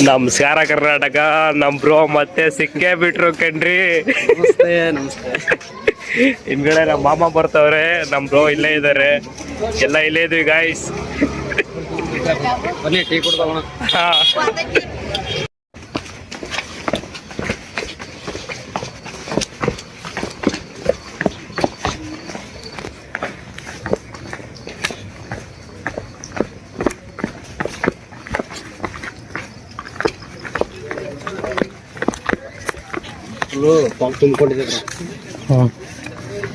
ನಮಸ್ಕಾರ ಕರ್ನಾಟಕ. ನಮ್ ಬ್ರೋ ಮತ್ತೆ ಸಿಕ್ಕೇ ಬಿಟ್ರು ಕಣ್ರಿ. ನಮಸ್ತೆ ನಮಸ್ತೆ. ಹಿಂದ್ಗಡೆ ನಮ್ಮ ಮಾಮ ಬರ್ತವ್ರೆ, ನಮ್ ಬ್ರೋ ಇಲ್ಲೇ ಇದಾರೆ, ಎಲ್ಲ ಇಲ್ಲೇ ಇದ್ವಿ ಗಾಯ್ಸ್. ಬನ್ನಿ ಟೀ ಕುಡ್ದೋಣ. ಪಾಂಪ್ ತುಂಬಿಕೊಂಡಿದ್ದೆ.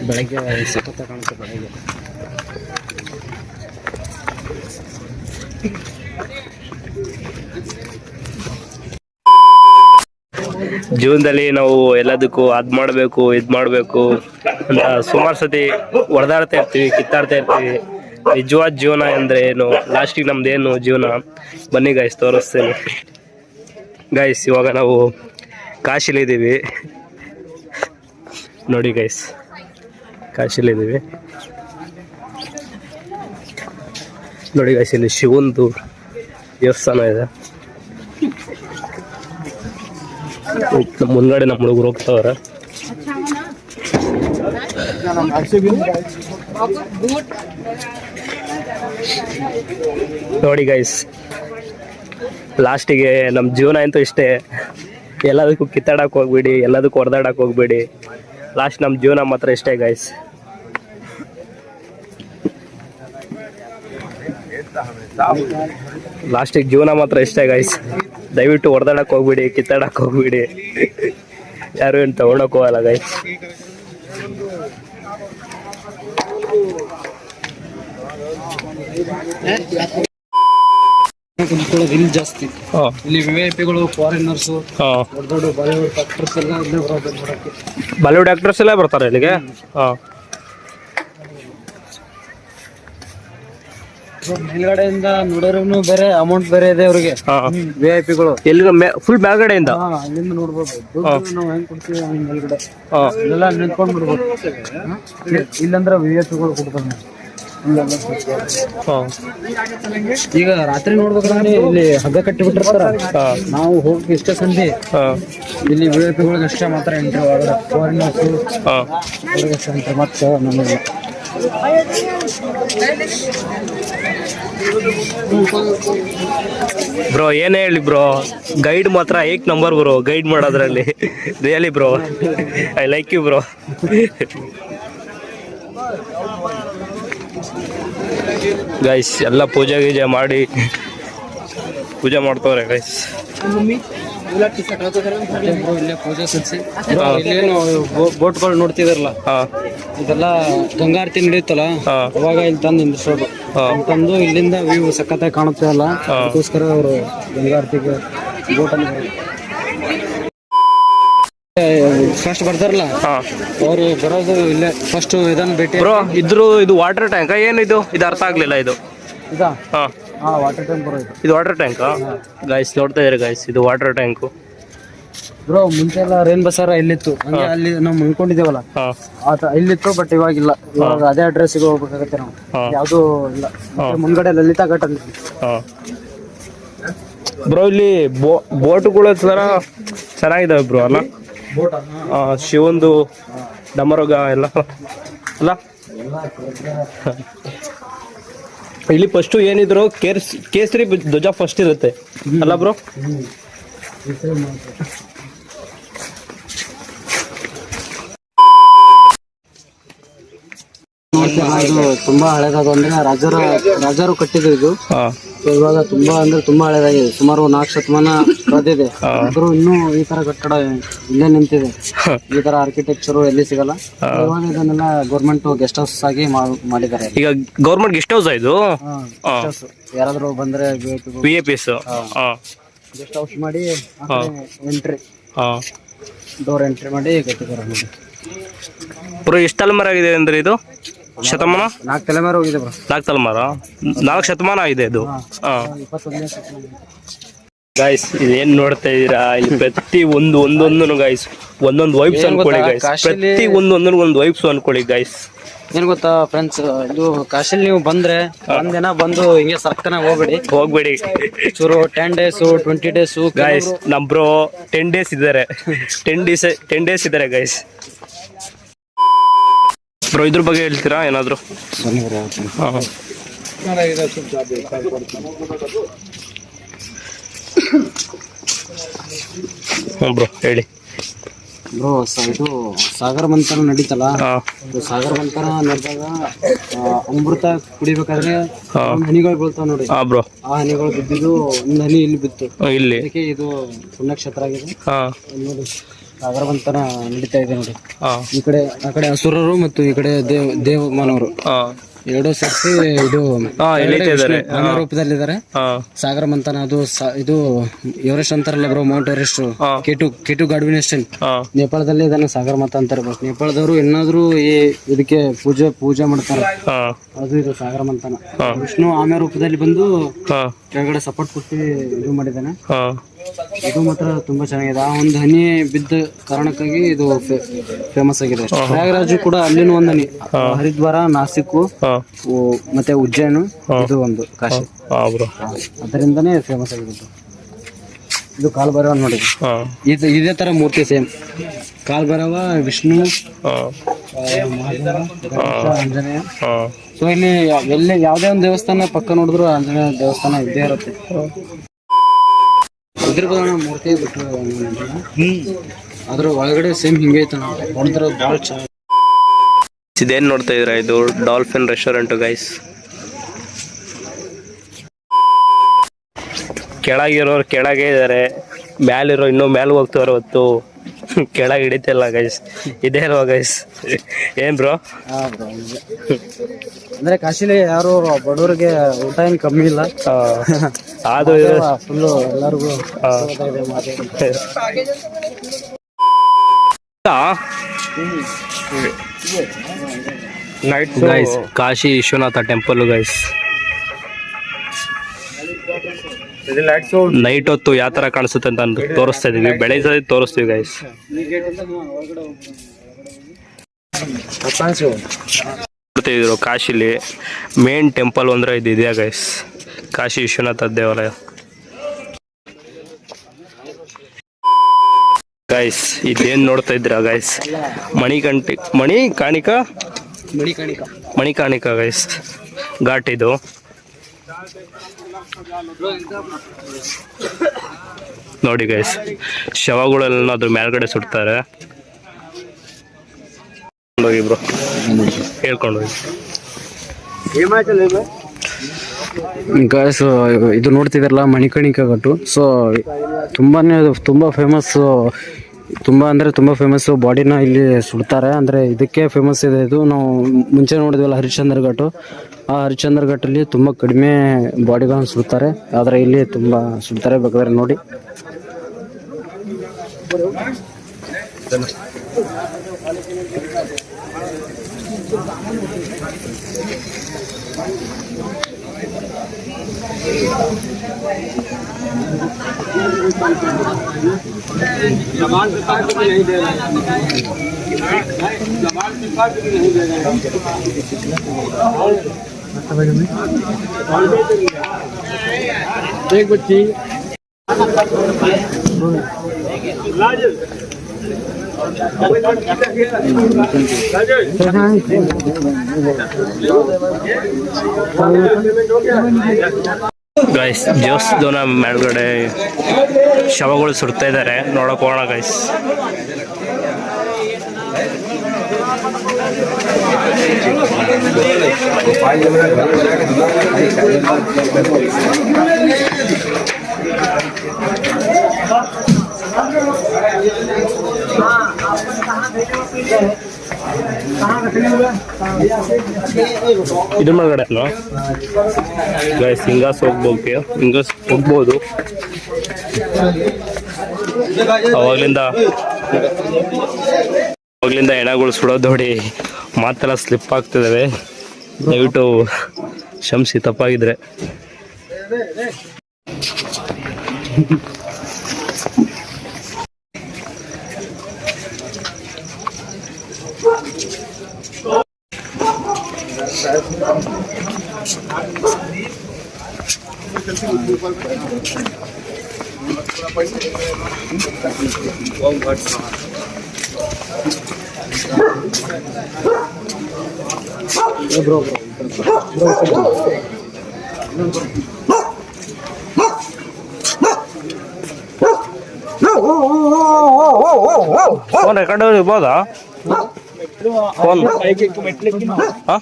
ಬೆಳಗ್ಗೆ ಸಖತ್ತ ಕಾಣುತ್ತೆ. ಬೆಳಗ್ಗೆ ಜೀವನದಲ್ಲಿ ನಾವು ಎಲ್ಲದಕ್ಕೂ ಅದ್ ಮಾಡಬೇಕು ಇದ್ ಮಾಡಬೇಕು ಅಂತ ಸುಮಾರು ಸತಿ ಹೊಡೆದಾಡ್ತಾ ಇರ್ತೀವಿ, ಕಿತ್ತಾಡ್ತಾ ಇರ್ತೀವಿ. ನಿಜವಾದ ಜೀವನ ಅಂದ್ರೆ ಏನು, ಲಾಸ್ಟಿಗೆ ನಮ್ದೇನು ಜೀವನ, ಬನ್ನಿ ಗಾಯ್ಸ್ ತೋರಿಸ್ತೇನೆ. ಗಾಯ್ಸ್ ಇವಾಗ ನಾವು ಕಾಶಿಲಿದ್ದೀವಿ ನೋಡಿ ಗೈಸ್, ಕಾಶಿಲಿದ್ದೀವಿ ನೋಡಿ ಗೈಸ್. ಇಲ್ಲಿ ಶಿವಂದು ದೇವಸ್ಥಾನ ಇದೆ. ಮುಂದ್ಗಡೆ ನಮ್ಮ ಹುಡುಗರು ಹೋಗ್ತಾವ್ರೆ. ನೋಡಿ ಗೈಸ್, ಲಾಸ್ಟಿಗೆ ನಮ್ಮ ಜೀವನ ಅಂತೂ ಇಷ್ಟೇ. ಎಲ್ಲದಕ್ಕೂ ಕಿತ್ತಾಡಕ್ ಹೋಗ್ಬೇಡಿ, ಎಲ್ಲದಕ್ಕೂ ಹೊಡೆದಾಡಕ್ ಹೋಗ್ಬೇಡಿ. ಲಾಸ್ಟ್ ನಮ್ಮ ಜೀವನ ಮಾತ್ರ ಇಷ್ಟೇ ಗೈಸ್. ಲಾಸ್ಟಿಗೆ ಜೀವನ ಮಾತ್ರ ಇಷ್ಟೇ ಗೈಸ್. ದಯವಿಟ್ಟು ಹೊಡೆದಾಡಕ್ ಹೋಗ್ಬೇಡಿ, ಕಿತ್ತಾಡಕ್ ಹೋಗ್ಬೇಡಿ, ಯಾರು ಏನು ತಗೊಳಕ್ ಹೋಗಲ್ಲ ಗೈಸ್. ಇಲ್ಲಿ ಜಾಸ್ತಿ. ಇಲ್ಲಿ ವಿಐಪಿಗಳು, ಫಾರಿನರ್ಸ್, ದೊಡ್ಡ ದೊಡ್ಡ ಬಾಲಿವುಡ್ ಆಕ್ಟರ್ಸ್ ಎಲ್ಲ ಇಲ್ಲೇ ಬರೋದು ನೋಡಕ್ಕೆ. ಬಾಲಿವುಡ್ ಆಕ್ಟರ್ಸ್ ಎಲ್ಲ ಬರ್ತಾರೆ ಇಲ್ಲಿಗೆ. ಮೇಲ್ಗಡೆಯಿಂದ ನೋಡೋರು ಬೇರೆ ಅಮೌಂಟ್ ಬೇರೆ ಇದೆ ಅವ್ರಿಗೆ. ವಿಐಪಿಗಳು ಎಲ್ಲಿ ಫುಲ್ ಮೇಲ್ಗಡೆಯಿಂದ ಅಲ್ಲಿಂದ ನೋಡ್ಬೋದು. ನಾವು ಹೆಂಗ್ ಕೊಡ್ತೀವಿ ಹಂಗ್ ಮೇಲ್ಗಡೆ ಎಲ್ಲ ನಿಂತ್ಕೊಂಡ್ ಬಿಡ್ಬೋದು. ಇಲ್ಲಂದ್ರೆ ವಿಐಪಿಗಳು ಕೊಡ್ತಾರೆ. ಈಗ ರಾತ್ರಿ ನೋಡ್ಬೇಕಂದ್ರೆ ಇಲ್ಲಿ ಹಗ್ಗ ಕಟ್ಟಿ ಬಿಟ್ಟಿರ್ತಾರ. ನಾವು ಹೋಗಿ ಇಷ್ಟ ಸಂಧಿ ಇಲ್ಲಿ ವಿಐಪಿಗಳಿಗೆ ಅಷ್ಟೇ ಮಾತ್ರ ಎಂಟ್ರಿ ಒಳಗಡೆ. ಫಾರಿನರ್ಸ್ ಎಂಟ್ರಿ ಮತ್ತೆ ನಮಗೆ. ಬ್ರೋ ಏನೇ ಹೇಳಿ ಬ್ರೋ, ಗೈಡ್ ಮಾತ್ರ ಏಕ್ ನಂಬರ್ ಬ್ರೋ, ಗೈಡ್ ಮಾಡೋದ್ರಲ್ಲಿ really bro, I like you bro. Guys ಎಲ್ಲ ಪೂಜೆ ಗೀಜೆ ಮಾಡಿ ಪೂಜೆ ಮಾಡ್ತವ್ರೆ ಗೈಸ್. ಇಲ್ಲೇ ಪೂಜೆ ಸಲ್ಲಿಸಿ ಇಲ್ಲೇನು ಬೋಟ್ಗಳು ನೋಡ್ತಿದಾರಲ್ಲ, ಇದೆಲ್ಲ ಗಂಗಾರತಿ ನಡೆಯುತ್ತಲ್ಲ, ಅವಾಗ ಇಲ್ಲಿ ತಂದು ನಿಂದಿಸೋದು. ತಂದು ಇಲ್ಲಿಂದ ವ್ಯೂ ಸಖತ್ತಾಗಿ ಕಾಣುತ್ತೆ ಅಲ್ಲ, ಅದಕ್ಕೋಸ್ಕರ ಅವರು ಗಂಗಾರತಿಗೆ ಬೋಟ್ ಅನ್ನು ಫಸ್ಟ್ ಬರ್ತಾರಲ್ಲ ಅವ್ರು ಬರೋದು ಇಲ್ಲೇ ಫಸ್ಟ್ ಇದನ್ನ ಭೇಟಿ. ಬ್ರೋ ಇದು ವಾಟರ್ ಟ್ಯಾಂಕ್ ಏನಿದು? ಇದು ಅರ್ಥ ಆಗ್ಲಿಲ್ಲ. ಇದು ಇದಾ? ವಾಟರ್ ಟ್ಯಾಂಕ್ ಬರೋ ಇದು ವಾಟರ್ ಟ್ಯಾಂಕ್ ಗೈಸ್. ನೋಡ್ತಾ ಇದ್ರಿ ಗೈಸ್, ಇದು ವಾಟರ್ ಟ್ಯಾಂಕು ಬ್ರೋ. ಮುಂಚೆ ಎಲ್ಲ ರೇನ್ ಬಸಾರ ಇಲ್ಲಿತ್ತು, ಹಂಗೆ ಅಲ್ಲಿ ನಾವು ಮುಂದ್ಕೊಂಡಿದ್ದೇವಲ್ಲ ಇಲ್ಲಿತ್ತು. ಬಟ್ ಇವಾಗಿಲ್ಲ. ಇವಾಗ ಅದೇ ಅಡ್ರೆಸ್ಗೆ ಹೋಗ್ಬೇಕಾಗತ್ತೆ ನಾವು. ಯಾವ್ದು ಇಲ್ಲ. ಮುಂದ್ಗಡೆ ಲಲಿತಾ ಘಾಟ್ ಅಂತ ಬ್ರೋ. ಇಲ್ಲಿ ಬೋಟ್ಗಳು ತರ ಚೆನ್ನಾಗಿದಾವೆ ಬ್ರೋ ಅಲ್ಲ? ಶಿವಂದು ಡಮರುಗ ಎಲ್ಲ ಅಲ್ಲ? ಇಲ್ಲಿ ಫಸ್ಟ್ ಏನಿದ್ರು ಕೇಸರಿ ಧ್ವಜ ಫಸ್ಟ್ ಇರುತ್ತೆ ಅಲ್ಲ ಬ್ರೋ? ಇದು ತುಂಬಾ ಹಳೇದಾದ ಅಂದ್ರೆ ರಾಜರು ಕಟ್ಟಿದ್ರು ಇದು. ಇವಾಗ ತುಂಬಾ ಅಂದ್ರೆ ತುಂಬಾ ಹಳೇದಾಗಿದೆ. ಸುಮಾರು 4 ಶತಮಾನ ಕಳೆದಿದೆ. ಆದ್ರೂ ಇನ್ನೂ ಈ ತರ ಕಟ್ಟಡ ಇಲ್ಲೇ ನಿಂತಿದೆ. ಈ ತರ ಆರ್ಕಿಟೆಕ್ಚರ್ ಎಲ್ಲಿ ಸಿಗಲ್ಲ. ಇವಾಗ ಇದನ್ನೆಲ್ಲ ಗೌರ್ಮೆಂಟ್ ಗೆಸ್ಟ್ ಹೌಸ್ ಆಗಿ ಮಾಡಿದ್ದಾರೆ. ಈಗ ಗೌರ್ಮೆಂಟ್ ಗೆಸ್ಟ್ ಹೌಸ್ ಇದು. ಯಾರಾದ್ರೂ ಬಂದ್ರೆ ವಿಐಪಿಸ್ ಗೆಸ್ಟ್ ಹೌಸ್ ಮಾಡಿ ಎಂಟ್ರಿ, ಡೋರ್ ಎಂಟ್ರಿ ಮಾಡಿ ಕಟ್ಟಿದ್ದಾರೆ ನೋಡಿ. ಬ್ರೋ ಎಷ್ಟು ತಲೆಮಾರು ಆಗಿದೆ ಅಂದ್ರೆ ಇದು? ಶತಮಾನ 4 ತಲೆಮಾರು ಹೋಗಿದೆ ಬ್ರೋ. 4 ತಲೆಮಾರು 4 ಶತಮಾನ ಆಗಿದೆ ಇದು. ಗೈಸ್ ಇದೇನ್ ನೋಡ್ತಾ ಇದೀರಾ? ಇಲ್ಲಿ ಪ್ರತಿ ಒಂದೊಂದು ಗೈಸ್ ಒಂದೊಂದು ವೈಬ್ಸ್ ಅನ್ಕೊಳ್ಳಿ ಗೈಸ್. ಪ್ರತಿ ಒಂದೊಂದು ವೈಬ್ಸ್ ಅನ್ಕೊಳ್ಳಿ ಗೈಸ್. ಏನ್ ಗೊತ್ತಾ ಫ್ರೆಂಡ್ಸ್, ಇದು ಕಾಶಿಲಿ ನೀವು ಬಂದ್ರೆ ಒಂದಿನ ಬಂದು ಹಿಂಗೆ ಸರ್ಕನ ಹೋಗ್ಬೇಡಿ ಚೂರು 10 days 20 days ಗೈಸ್. ನಮ್ ಬ್ರೋ 10 days ಇದ್ದಾರೆ. 10 days ಇದ್ದಾರೆ ಗೈಸ್. ಬ್ರೋ ಇದ್ರ ಬಗ್ಗೆ ಹೇಳ್ತೀರಾ ಏನಾದ್ರು? ಬ್ರೋ ಹೇಳಿ ಬ್ರೋ. ಇದು ಸಾಗರ ಮಂಥನ ನಡೀತಲ್ಲ, ಸಾಗರ ಮಂಥನ ನಡೆದಾಗ ಅಮೃತ ಕುಡಿಬೇಕಾದ್ರೆ ಹನಿಗಳು ಬೀಳ್ತಾವ ನೋಡಿ ಬ್ರೋ. ಆ ಹನಿಗಳು ಬಿದ್ದಿದ್ದು ಒಂದು ಹನಿ ಇಲ್ಲಿ ಬಿತ್ತು. ಇಲ್ಲಿ ಅದಕ್ಕೆ ಇದು ಪುಣ್ಯಕ್ಷೇತ್ರ ಆಗಿದೆ ನೋಡಿ. ಸಾಗರ ಮಂಥನ ನಡೀತಾ ಇದೆ ನೋಡಿ. ಈ ಕಡೆ ಆ ಕಡೆ ಅಸುರರು ಮತ್ತು ಈ ಕಡೆ ದೇವಮಾನವರು ಎರಡೂ ಸೇರಿಸಿ ಇದು ರೂಪದಲ್ಲಿದ್ದಾರೆ. ಸಾಗರ ಮಂಥನ ಅದು ಇದು ಎವರೆಸ್ಟ್ ಅಂತಾರಲ್ಲ ಬ್ರೋ, ಮೌಂಟ್ ಎವರೆಸ್ಟ್, ಕೆಟು ಗಾಡ್ವಿನ್ ನೆಸ್ಟನ್ ನೇಪಾಳದಲ್ಲಿ ಇದನ್ನ ಸಾಗರ ಮಂಥನ ಅಂತಾರೆ. ನೇಪಾಳದವರು ಏನಾದ್ರು ಇದಕ್ಕೆ ಪೂಜೆ ಮಾಡ್ತಾರೆ. ಅದು ಇದು ಸಾಗರ ಮಂಥನ. ವಿಷ್ಣು ಆಮೆ ರೂಪದಲ್ಲಿ ಬಂದು ಕೆಳಗಡೆ ಸಪೋರ್ಟ್ ಕೊಟ್ಟು ಇದು ಮಾಡಿದ್ದಾನೆ. ಇದು ಮಾತ್ರ ತುಂಬಾ ಚೆನ್ನಾಗಿದೆ. ಆ ಒಂದು ಹನಿ ಬಿದ್ದ ಕಾರಣಕ್ಕಾಗಿ ಇದು ಫೇಮಸ್ ಆಗಿದೆ. ಪ್ರಯಾಗರಾಜು ಕೂಡ ಅಲ್ಲಿನ ಒಂದು ಹನಿ. ಹರಿದ್ವಾರ, ನಾಸಿಕ್ ಮತ್ತೆ ಉಜ್ಜೈನ್ ಇದು ಒಂದು ಕಾಶಿ, ಅದರಿಂದನೇ ಫೇಮಸ್ ಆಗಿದೆ. ಇದು ಕಾಲ್ಭೈರವ ನೋಡಿ, ಇದೇ ತರ ಮೂರ್ತಿ ಸೇಮ್. ಕಾಲ್ಭೈರವ, ವಿಷ್ಣು, ಆಂಜನೇಯ. ಸೊ ಇಲ್ಲಿ ಎಲ್ಲಿ ಯಾವ್ದೇ ಒಂದು ದೇವಸ್ಥಾನ ಪಕ್ಕ ನೋಡಿದ್ರು ಆಂಜನೇಯ ದೇವಸ್ಥಾನ ಇದ್ದೇ ಇರುತ್ತೆ. ಇದ್ರಗಣ ಮೂರ್ತಿ ಬಿಟ್ಟು ಅದ್ರ ಒಳಗಡೆ ಸೇಮ್ ಹಿಂಗೆ ಐತೆ ನೋಡಿದ್ರೆ ಭಾಳ ಚೆನ್ನಾಗಿ. ಇದೇನ್ ನೋಡ್ತಾ ಇದ್ರ? ಇದು ಡಾಲ್ಫಿನ್ ರೆಸ್ಟೋರೆಂಟ್ ಗೈಸ್. ಕೆಳಗಿರೋರು ಕೆಳಗೆ ಇದಾರೆ, ಮ್ಯಾಲಿರೋ ಇನ್ನೂ ಮ್ಯಾಲ್ ಹೋಗ್ತವ್ರೆ ಹೊತ್ತು ಕೆಳಗೆ ಹಿಡಿತಿಲ್ಲ ಗೈಸ್. ಇದೇ ಅಲ್ವಾ ಗೈಸ್? ಏನ್ ಬ್ರೋ? ಅಂದ್ರೆ ಕಾಶಿಲಿ ಯಾರು ಬಡವರಿಗೆ ಊಟ ಏನ್ ಕಮ್ಮಿ ಇಲ್ಲ. ಅದು ಫುಲ್ಲು ಎಲ್ಲರಿಗೂ night guys. Kashi Vishwanath temple guys. Night ಹೊತ್ತು ಯಾವ ತರ ಕಾಣಿಸುತ್ತೆ ಅಂತ ತೋರಿಸ್ತಾ ಇದೀವಿ. ಬೆಳಗ್ಗೆ ತೋರಿಸ್ತೀವಿ ಗೈಸ್. ನೋಡ್ತಿದ್ರು ಕಾಶಿಲಿ ಮೇನ್ ಟೆಂಪಲ್ ಅಂದ್ರೆ ಇದೆಯಾ ಗೈಸ್, ಕಾಶಿ ವಿಶ್ವನಾಥ ದೇವಾಲಯ ಗೈಸ್. ಇದೇನ್ ನೋಡ್ತಾ ಇದ್ರ ಗೈಸ್? ಮಣಿಕಾಣಿಕಾ ಗೈಸ್ ಘಾಟ್ ಇದು. ನೋಡಿ ಗೈಸ್, ಶವಗಳೆಲ್ಲ ಅದ್ರ ಮೇಲ್ಗಡೆ ಸುಡ್ತಾರೆ. ಹೋಗಿ ಬ್ರೋ, ಹೇಳ್ಕೊಂಡು ಹೋಗಿ. ಗಾಯ್ಸ್, ಇದು ನೋಡ್ತಿದಾರಲ್ಲ ಮಣಿಕರ್ಣಿಕಾ ಘಾಟು. ಸೊ ತುಂಬಾ ಫೇಮಸ್, ತುಂಬಾ ಫೇಮಸ್. ಬಾಡಿನ ಇಲ್ಲಿ ಸುಡ್ತಾರೆ, ಅಂದ್ರೆ ಇದಕ್ಕೆ ಫೇಮಸ್ ಇದೆ ಇದು. ನಾವು ಮುಂಚೆ ನೋಡಿದ್ವಲ್ಲ ಹರಿಶ್ಚಂದ್ರ ಘಾಟು, ಆ ಹರಿಶ್ಚಂದ್ರ ಘಾಟಲ್ಲಿ ತುಂಬಾ ಕಡಿಮೆ ಬಾಡಿಗಳನ್ನು ಸುಡ್ತಾರೆ, ಆದ್ರೆ ಇಲ್ಲಿ ತುಂಬಾ ಸುಡ್ತಾರೆ. ಬೇಕಾದ್ರೆ ನೋಡಿ. एक बच्ची ಗೈಸ್, ದೇವಸ್ಥಾನ ಮೇಲ್ಗಡೆ ಶವಗಳು ಸುಡ್ತಾ ಇದ್ದಾರೆ, ನೋಡಕ್ ಹೋಗೋಣ ಗೈಸ್. ಇದ್ರ ಮೇಲ್ಗಡೆ ಅಲ್ವಾ ಗೈಸ್? ಹಿಂಗಾಸ್ ಹೋಗ್ಬೋದು. ಅವಾಗ್ಲಿಂದ ಹೆಣಗಳು ಸುಡೋದು ನೋಡಿ ಮಾತೆಲ್ಲ ಸ್ಲಿಪ್ ಆಗ್ತಿದ್ದಾವೆ. ದಯವಿಟ್ಟು ಕ್ಷಮಿಸಿ ತಪ್ಪಾಗಿದ್ರೆ. ಫೋನ್ ರೆಕಾರ್ಡ್ ಇರ್ಬೋದಾ? ಫೋನ್ ಹಾಂ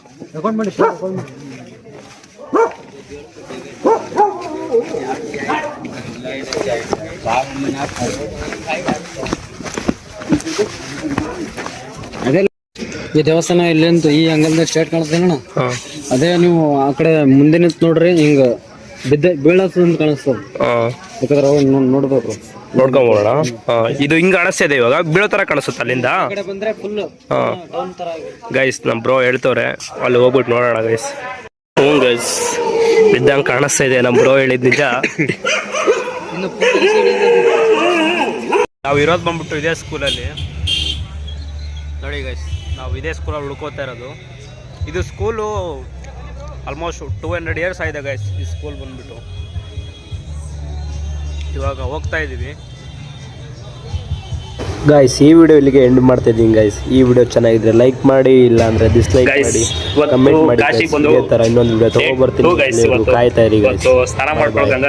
ಅದೇ ಈ ದೇವಸ್ಥಾನ ಇಲ್ಲಿಂದ ಈ ಅಂಗಲ್ದ ಸ್ಟ್ರೇಟ್ ಕಾಣಿಸ್ತೇನಣ್ಣ. ಹಾಂ ಅದೇ ನೀವು ಆ ಕಡೆ ಮುಂದೆ ನಿಂತು ನೋಡ್ರಿ, ಹಿಂಗ ಬೀಳತ್ತ ಅಂತ ಕಾಣಿಸ್ತದ. ಹಾಂ ಬೇಕಾದ್ರೆ ನೋಡ್ಬೇಕು. ನೋಡ್ಕೊಂಬೋಣ. ಹಾಂ ಇದು ಹಿಂಗೆ ಕಾಣಿಸ್ತಿದೆ ಇವಾಗ, ಬೀಳೋ ಥರ ಕಾಣಿಸುತ್ತೆ ಅಲ್ಲಿಂದ. ಆ ಕಡೆ ಬಂದ್ರೆ ಫುಲ್ ಹಾಂ ಡೌನ್ ತರ ಆಗಿದೆ. ಗೈಸ್ ನಮ್ಮ ಬ್ರೋ ಹೇಳ್ತವ್ರೆ, ಅಲ್ಲಿ ಹೋಗ್ಬಿಟ್ಟು ನೋಡೋಣ ಗೈಸ್. ಹ್ಞೂ ಗೈಸ್, ಬಿದ್ದಂಗೆ ಕಾಣಿಸ್ತಾ ಇದೆ, ನಮ್ಮ ಬ್ರೋ ಹೇಳಿದ್ ನಿಜ. ಇನ್ನು full ಈ side ಇಂದ ನಾವು ಇರೋದು ಬಂದ್ಬಿಟ್ಟು ಇದೇ ಸ್ಕೂಲಲ್ಲಿ ನೋಡಿ ಗೈಸ್, ನಾವು ಇದೇ ಸ್ಕೂಲಲ್ಲಿ ಉಳ್ಕೋತಾ ಇರೋದು. ಇದು ಸ್ಕೂಲು ಆಲ್ಮೋಸ್ಟ್ 200 ಇಯರ್ಸ್ ಆಗಿದೆ ಗೈಸ್. ಈ ಸ್ಕೂಲ್ ಬಂದ್ಬಿಟ್ಟು ಇವಾಗ ಹೋಗ್ತಾ ಇದ್ದೀವಿ ಗೈಸ್. ಈ ವಿಡಿಯೋ ಇಲ್ಲಿಗೆ ಎಂಡ್ ಮಾಡ್ತಾ ಇದ್ದೀನಿ ಗೈಸ್. ಈ ವಿಡಿಯೋ ಚೆನ್ನಾಗಿದ್ರೆ ಲೈಕ್ ಮಾಡಿ, ಇಲ್ಲ ಅಂದ್ರೆ ಡಿಸ್ಲೈಕ್ ಮಾಡಿ, ಕಮೆಂಟ್ ಮಾಡಿ. ಇನ್ನೊಂದು ವಿಡಿಯೋ ತಗೊಬರ್ತೀನಿ, ಕಾಯ್ತಾ ಇರಿ ಗೈಸ್. ಸ್ನಾನ ಮಾಡ್ಕೊಳ್ಕಂಗ